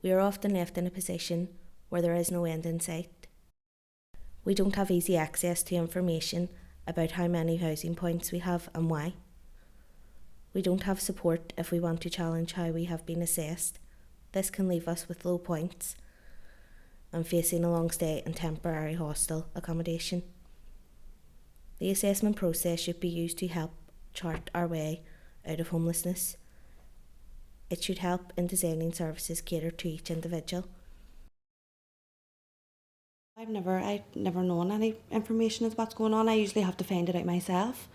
We are often left in a position where there is no end in sight. We don't have easy access to information about how many housing points we have and why. We don't have support if we want to challenge how we have been assessed. This can leave us with low points and facing a long stay in temporary hostel accommodation. The assessment process should be used to help chart our way out of homelessness. It should help in designing services catered to each individual. I've never known any information of what's going on. I usually have to find it out myself.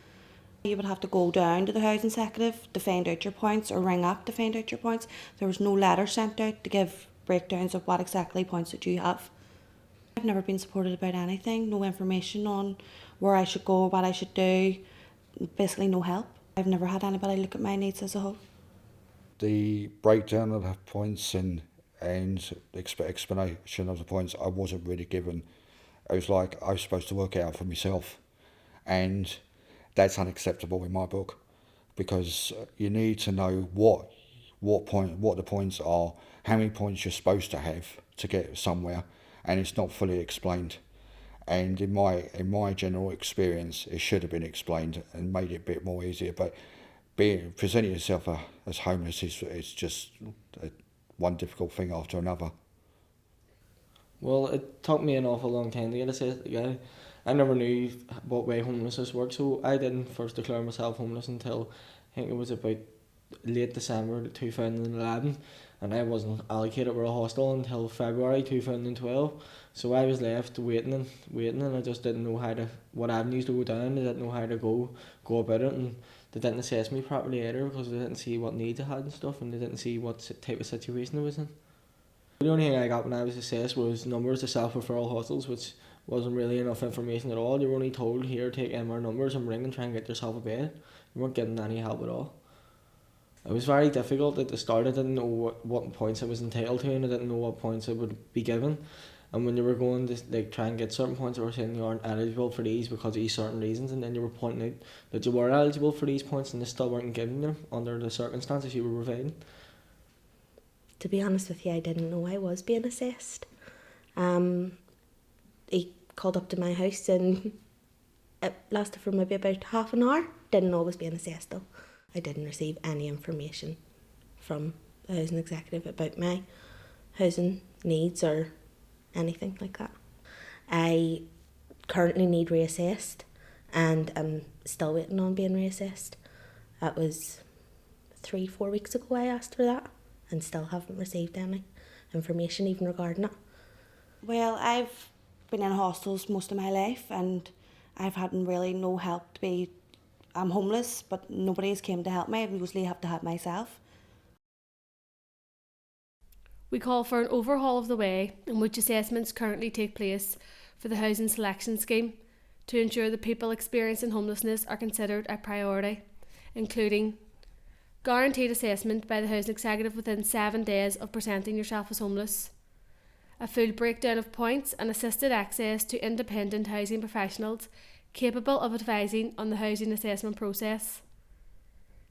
You would have to go down to the housing executive to find out your points or ring up to find out your points. There was no letter sent out to give breakdowns of what exactly points that you have. I've never been supported about anything, no information on where I should go, what I should do, basically no help. I've never had anybody look at my needs as a whole. The breakdown of the points and explanation of the points I wasn't really given. It was like I was supposed to work it out for myself, and that's unacceptable in my book, because you need to know what the points are, how many points you're supposed to have to get somewhere, and it's not fully explained. And in my general experience, it should have been explained and made it a bit more easier. But presenting yourself as homeless is just one difficult thing after another. Well, it took me an awful long time to get assessed. Yeah, I never knew what way homelessness worked, so I didn't first declare myself homeless until I think it was about late December 2011, and I wasn't allocated with a hostel until February 2012. So I was left waiting, and I just didn't know what avenues to go down. I didn't know how to go about it, and they didn't assess me properly either, because they didn't see what needs I had and stuff, and they didn't see what type of situation I was in. The only thing I got when I was assessed was numbers of self-referral hostels, which wasn't really enough information at all. You were only told, here, take MR numbers and ring and try and get yourself a bed. You weren't getting any help at all. It was very difficult at the start. I didn't know what points I was entitled to, and I didn't know what points I would be given. And when you were going to try and get certain points, they were saying you aren't eligible for these because of these certain reasons, and then you were pointing out that you were eligible for these points and they still weren't giving them under the circumstances you were providing. To be honest with you, I didn't know I was being assessed. He called up to my house and it lasted for maybe about half an hour. Didn't know I was being assessed though. I didn't receive any information from the housing executive about my housing needs or anything like that. I currently need reassessed and I'm still waiting on being reassessed. That was 3-4 weeks ago I asked for that and still haven't received any information even regarding it. Well, I've been in hostels most of my life and I've had really no help I'm homeless, but nobody's came to help me. I usually have to help myself. We call for an overhaul of the way in which assessments currently take place for the housing selection scheme to ensure that people experiencing homelessness are considered a priority, including guaranteed assessment by the housing executive within 7 days of presenting yourself as homeless, a full breakdown of points and assisted access to independent housing professionals capable of advising on the housing assessment process.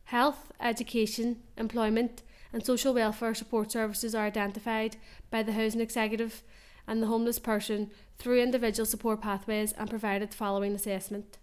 Health, education, employment and social welfare support services are identified by the housing executive and the homeless person through individual support pathways and provided following assessment.